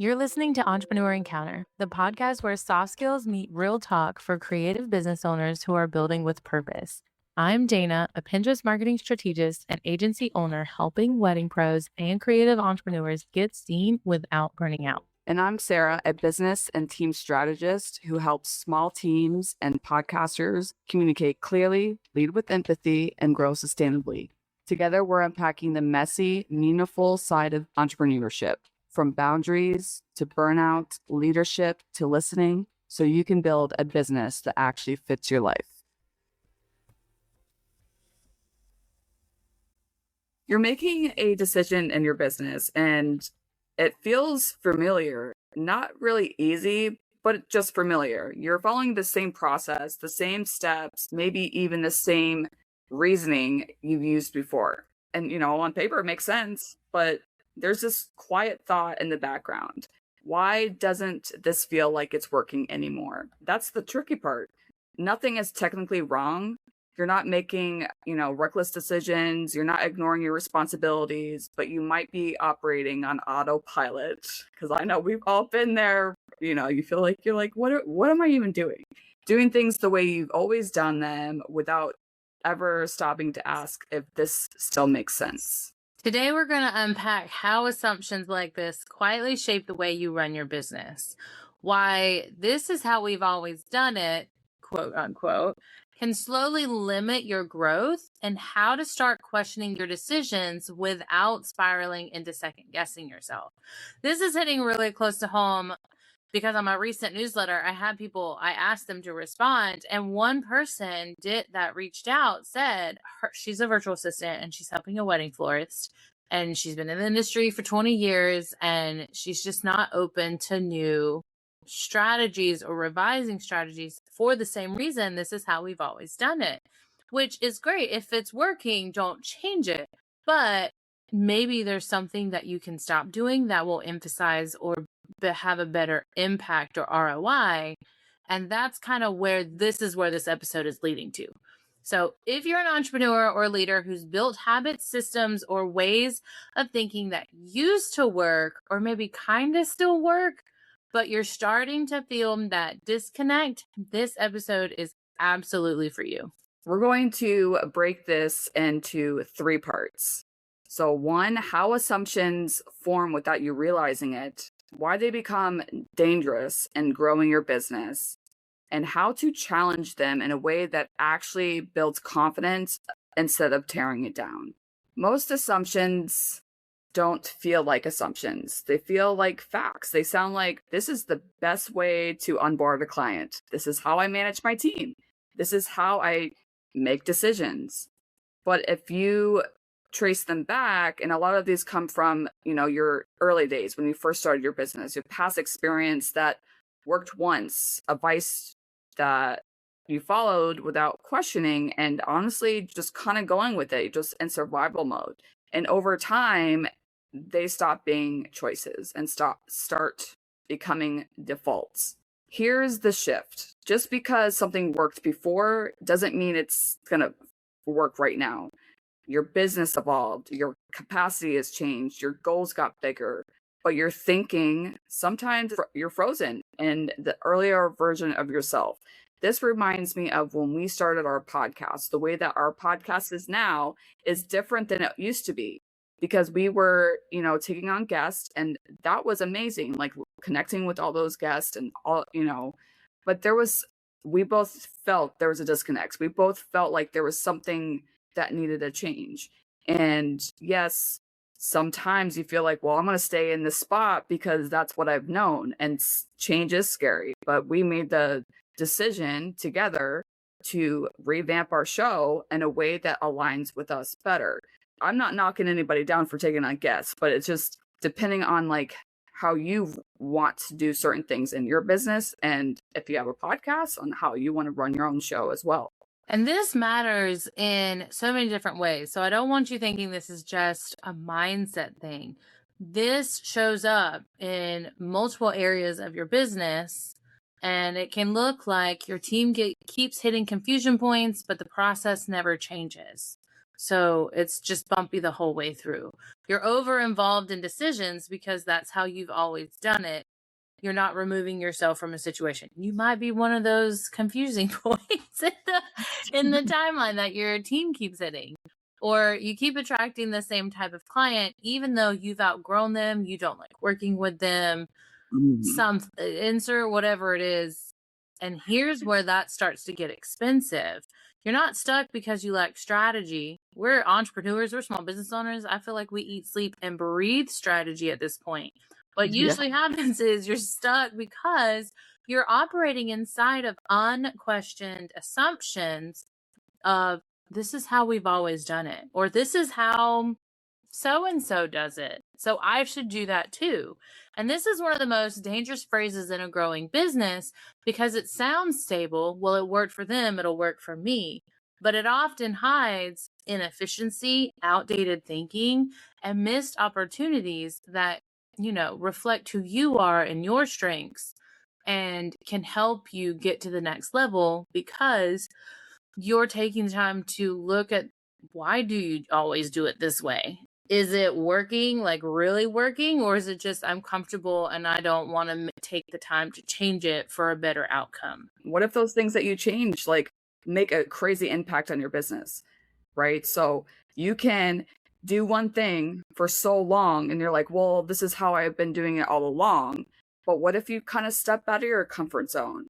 You're listening to Entrepreneur Encounter, the podcast where soft skills meet real talk for creative business owners who are building with purpose. I'm Dana, a Pinterest marketing strategist and agency owner helping wedding pros and creative entrepreneurs get seen without burning out. And I'm Sarah, a business and team strategist who helps small teams and podcasters communicate clearly, lead with empathy, and grow sustainably. Together, we're unpacking the messy, meaningful side of entrepreneurship, from boundaries to burnout, leadership to listening, so you can build a business that actually fits your life. You're making a decision in your business and it feels familiar, not really easy, but just familiar. You're following the same process, the same steps, maybe even the same reasoning you've used before. And, on paper it makes sense, but there's this quiet thought in the background. Why doesn't this feel like it's working anymore? That's the tricky part. Nothing is technically wrong. You're not making, reckless decisions. You're not ignoring your responsibilities, but you might be operating on autopilot. Because I know we've all been there. You feel like what am I even doing? Doing things the way you've always done them without ever stopping to ask if this still makes sense. Today, we're going to unpack how assumptions like this quietly shape the way you run your business, why this is how we've always done it, quote unquote, can slowly limit your growth, and how to start questioning your decisions without spiraling into second guessing yourself. This is hitting really close to home because on my recent newsletter, I asked them to respond, and one person that reached out said she's a virtual assistant and she's helping a wedding florist, and she's been in the industry for 20 years and she's just not open to new strategies or revising strategies for the same reason. This is how we've always done it, which is great. If it's working, don't change it. But maybe there's something that you can stop doing that will emphasize or have a better impact or ROI. And that's kind of where this episode is leading to. So if you're an entrepreneur or leader who's built habits, systems, or ways of thinking that used to work, or maybe kind of still work, but you're starting to feel that disconnect, this episode is absolutely for you. We're going to break this into 3 parts. So 1, how assumptions form without you realizing it, why they become dangerous in growing your business, and how to challenge them in a way that actually builds confidence instead of tearing it down. Most assumptions don't feel like assumptions. They feel like facts. They sound like, this is the best way to onboard a client. This is how I manage my team. This is how I make decisions. But if you trace them back, and a lot of these come from, your early days when you first started your business, your past experience that worked once, advice that you followed without questioning, and honestly just kind of going with it, just in survival mode. And over time, they stop being choices and start becoming defaults. Here's the shift. Just because something worked before doesn't mean it's going to work right now. Your business evolved, your capacity has changed, your goals got bigger, but your thinking, sometimes you're frozen in the earlier version of yourself. This reminds me of when we started our podcast. The way that our podcast is now is different than it used to be, because we were, taking on guests, and that was amazing, like connecting with all those guests and all, but we both felt there was a disconnect. We both felt like there was something that needed a change. And yes, sometimes you feel like, well, I'm going to stay in this spot because that's what I've known, and change is scary. But we made the decision together to revamp our show in a way that aligns with us better. I'm not knocking anybody down for taking on guests, but it's just depending on like how you want to do certain things in your business, and if you have a podcast, on how you want to run your own show as well. And this matters in so many different ways. So I don't want you thinking this is just a mindset thing. This shows up in multiple areas of your business, and it can look like your team keeps hitting confusion points, but the process never changes. So it's just bumpy the whole way through. You're over involved in decisions because that's how you've always done it. You're not removing yourself from a situation. You might be one of those confusing points in the timeline that your team keeps hitting. Or you keep attracting the same type of client, even though you've outgrown them, you don't like working with them, some insert whatever it is. And here's where that starts to get expensive. You're not stuck because you lack strategy. We're entrepreneurs, we're small business owners. I feel like we eat, sleep, and breathe strategy at this point. What Yeah. usually happens is you're stuck because you're operating inside of unquestioned assumptions of this is how we've always done it, or this is how so and so does it, so I should do that too. And this is one of the most dangerous phrases in a growing business because it sounds stable. Well, it worked for them, it'll work for me. But it often hides inefficiency, outdated thinking, and missed opportunities that, reflect who you are and your strengths and can help you get to the next level because you're taking the time to look at why do you always do it this way? Is it working, like really working, or is it just I'm comfortable and I don't want to take the time to change it for a better outcome? What if those things that you change like make a crazy impact on your business, right? So you can do one thing for so long and you're like, well, this is how I've been doing it all along. But what if you kind of step out of your comfort zone?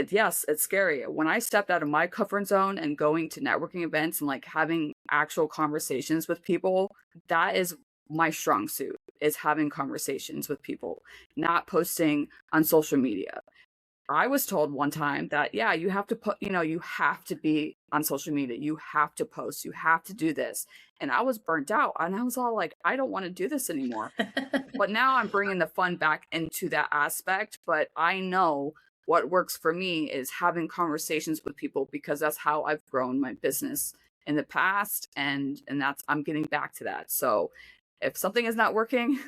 Yes, it's scary. When I stepped out of my comfort zone and going to networking events and like having actual conversations with people, that is my strong suit, is having conversations with people, not posting on social media. I was told one time that, yeah, you have to put, you have to be on social media. You have to post, you have to do this. And I was burnt out and I was all like, I don't want to do this anymore. But now I'm bringing the fun back into that aspect. But I know what works for me is having conversations with people because that's how I've grown my business in the past. And that's, I'm getting back to that. So if something is not working,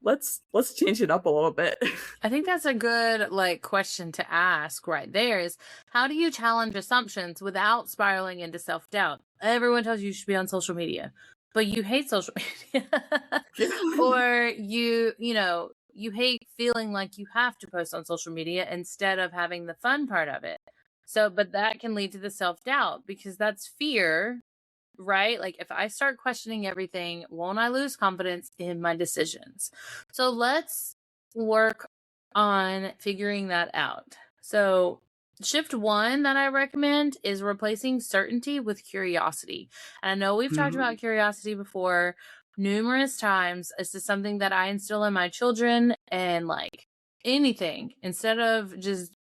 let's change it up a little bit. I think that's a good question to ask right there is how do you challenge assumptions without spiraling into self-doubt? Everyone tells you should be on social media, but you hate social media. Or you hate feeling like you have to post on social media instead of having the fun part of it. So, but that can lead to the self-doubt because that's fear, right? Like if I start questioning everything, won't I lose confidence in my decisions? So let's work on figuring that out. So shift one that I recommend is replacing certainty with curiosity. And I know we've talked about curiosity before numerous times. This is something that I instill in my children, and anything, instead of just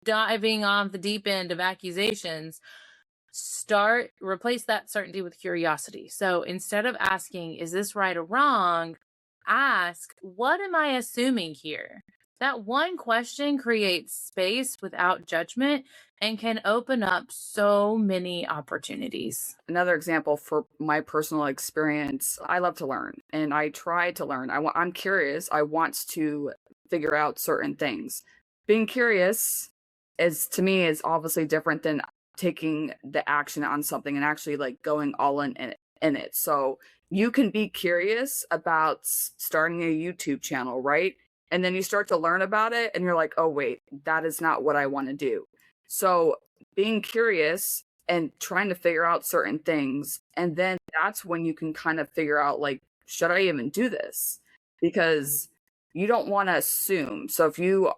diving off the deep end of accusations, replace that certainty with curiosity. So instead of asking, is this right or wrong? Ask, what am I assuming here? That one question creates space without judgment and can open up so many opportunities. Another example for my personal experience, I love to learn and I try to learn. I'm curious. I want to figure out certain things. Being curious to me is obviously different than taking the action on something and actually going all in it. So you can be curious about starting a YouTube channel, right? And then you start to learn about it and you're like, oh, wait, that is not what I want to do. So being curious and trying to figure out certain things. And then that's when you can kind of figure out, should I even do this? Because you don't want to assume. So if you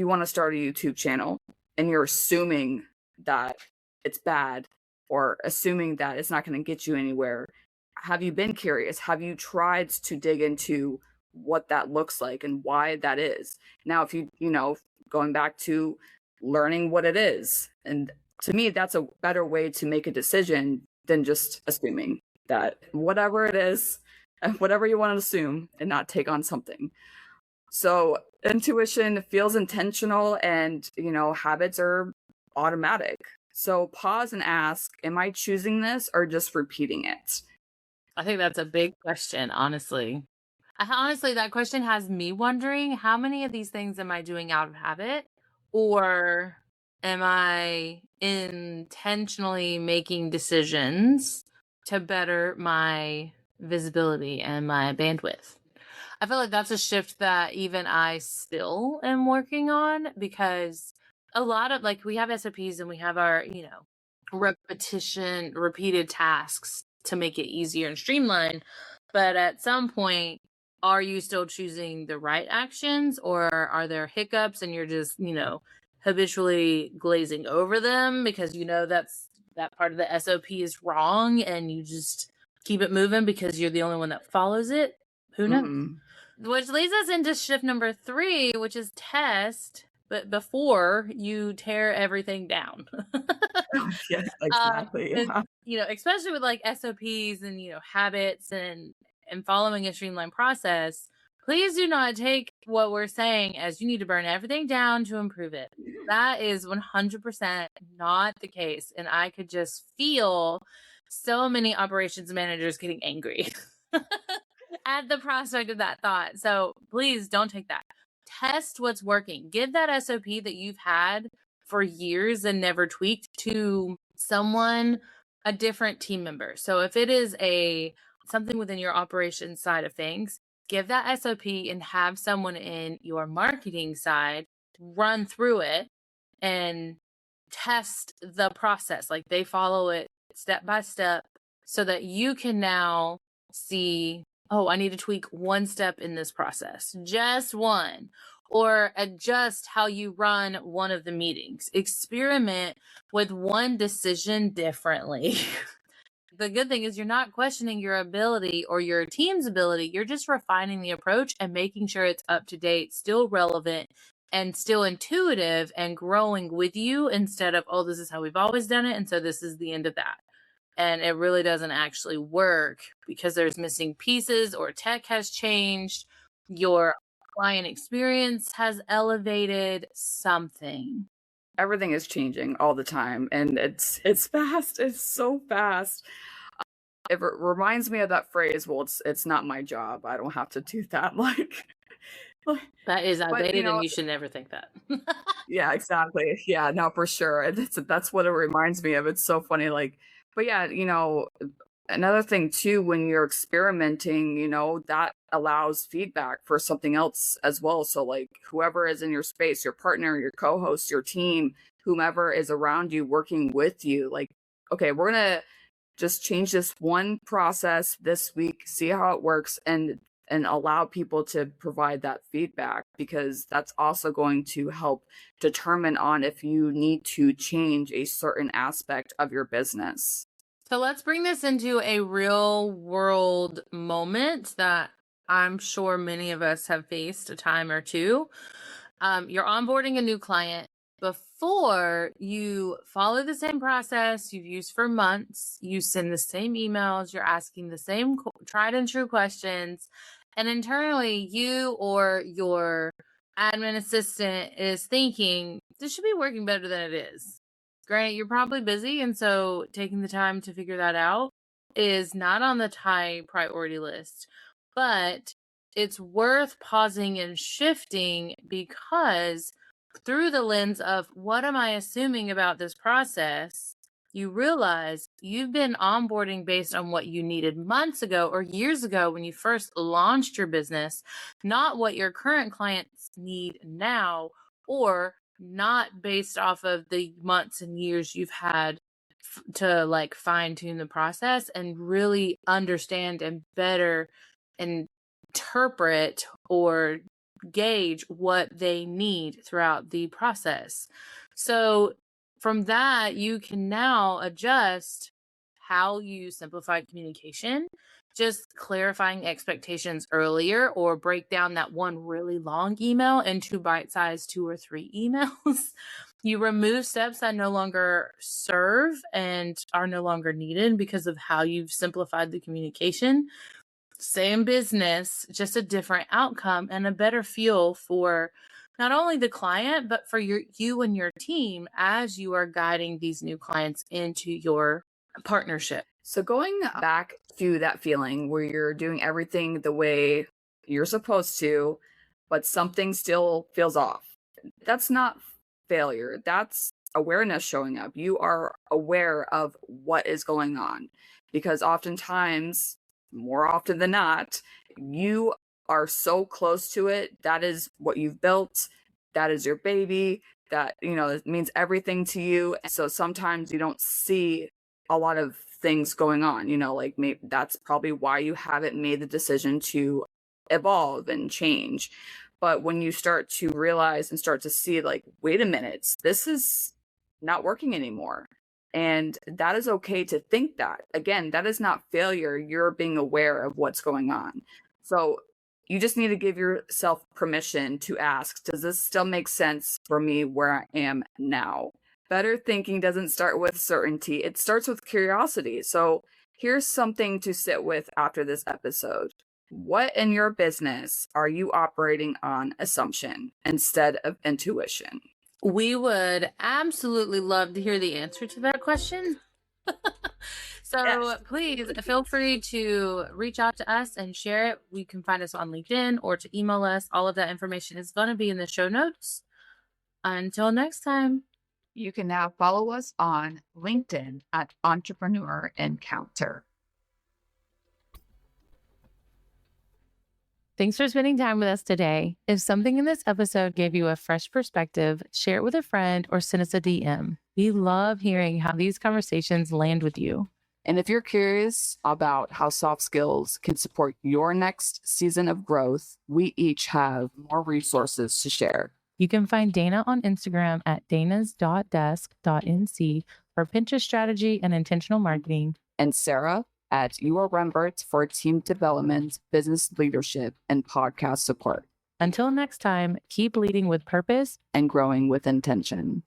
want to start a YouTube channel and you're assuming that it's bad or assuming that it's not going to get you anywhere, have you been curious? Have you tried to dig into what that looks like and why that is? Now, if going back to learning what it is, and to me, that's a better way to make a decision than just assuming that whatever it is, whatever you want to assume and not take on something. So intuition feels intentional and, habits are automatic. So pause and ask, am I choosing this or just repeating it? I think that's a big question, honestly. Honestly, that question has me wondering, how many of these things am I doing out of habit? Or am I intentionally making decisions to better my visibility and my bandwidth. I feel like that's a shift that even I still am working on, because a lot of, like, we have SOPs and we have our, repeated tasks to make it easier and streamlined. But at some point, are you still choosing the right actions, or are there hiccups and you're just, habitually glazing over them because that part of the SOP is wrong and you just keep it moving because you're the only one that follows it? Who knows? Which leads us into shift number 3, which is test, but before you tear everything down. Yes, exactly. Especially with like SOPs and, habits and following a streamlined process, please do not take what we're saying as you need to burn everything down to improve it. That is 100% not the case. And I could just feel so many operations managers getting angry at the prospect of that thought. So please don't take that. Test what's working. Give that SOP that you've had for years and never tweaked to someone, a different team member. So if it is something within your operations side of things, give that SOP and have someone in your marketing side run through it and test the process. Like, they follow it step by step so that you can now see, oh, I need to tweak one step in this process, just one, or adjust how you run one of the meetings. Experiment with one decision differently. The good thing is you're not questioning your ability or your team's ability. You're just refining the approach and making sure it's up to date, still relevant, and still intuitive and growing with you, instead of, oh, this is how we've always done it, and so this is the end of that. And it really doesn't actually work because there's missing pieces, or tech has changed, your client experience has elevated, something. Everything is changing all the time, and it's fast. It's so fast. It reminds me of that phrase, well, it's not my job. I don't have to do that. That is outdated, and you should never think that. Yeah, exactly. Yeah, no, for sure. That's what it reminds me of. It's so funny. But yeah, another thing too, when you're experimenting, that allows feedback for something else as well. So like, whoever is in your space, your partner, your co-host, your team, whomever is around you working with you, like, okay, we're gonna just change this one process this week, see how it works, and allow people to provide that feedback, because that's also going to help determine on if you need to change a certain aspect of your business. So let's bring this into a real world moment that I'm sure many of us have faced a time or two. You're onboarding a new client. Before, you follow the same process you've used for months. You send the same emails. You're asking the same tried and true questions. And internally, you or your admin assistant is thinking, this should be working better than it is. Granted, you're probably busy, and so taking the time to figure that out is not on the high priority list. But it's worth pausing and shifting, because through the lens of what am I assuming about this process, you realize you've been onboarding based on what you needed months ago or years ago when you first launched your business, not what your current clients need now, or not based off of the months and years you've had to like fine tune the process and really understand and better interpret or gauge what they need throughout the process. So from that, you can now adjust how you simplify communication, just clarifying expectations earlier, or break down that one really long email into bite-sized 2 or 3 emails. You remove steps that no longer serve and are no longer needed because of how you've simplified the communication. Same business, just a different outcome and a better feel for not only the client, but for you and your team as you are guiding these new clients into your partnership. So going back to that feeling where you're doing everything the way you're supposed to, but something still feels off. That's not failure. That's awareness showing up. You are aware of what is going on. because oftentimes, more often than not, you are so close to it. That is what you've built. That is your baby. That, it means everything to you. So sometimes you don't see a lot of things going on, like maybe that's probably why you haven't made the decision to evolve and change. But when you start to realize and start to see, like, wait a minute, this is not working anymore. And that is okay to think that. Again, that is not failure. You're being aware of what's going on. So you just need to give yourself permission to ask, does this still make sense for me where I am now? Better thinking doesn't start with certainty. It starts with curiosity. So here's something to sit with after this episode. What in your business are you operating on assumption instead of intuition? We would absolutely love to hear the answer to that question. So Yes. please feel free to reach out to us and share it. You can find us on LinkedIn or to email us. All of that information is going to be in the show notes. Until next time. You can now follow us on LinkedIn at Entrepreneur Encounter. Thanks for spending time with us today. If something in this episode gave you a fresh perspective, share it with a friend or send us a DM. We love hearing how these conversations land with you. And if you're curious about how soft skills can support your next season of growth, we each have more resources to share. You can find Dana on Instagram at danas.desk.nc for Pinterest strategy and intentional marketing. And Sarah at UR Rembert for team development, business leadership, and podcast support. Until next time, keep leading with purpose and growing with intention.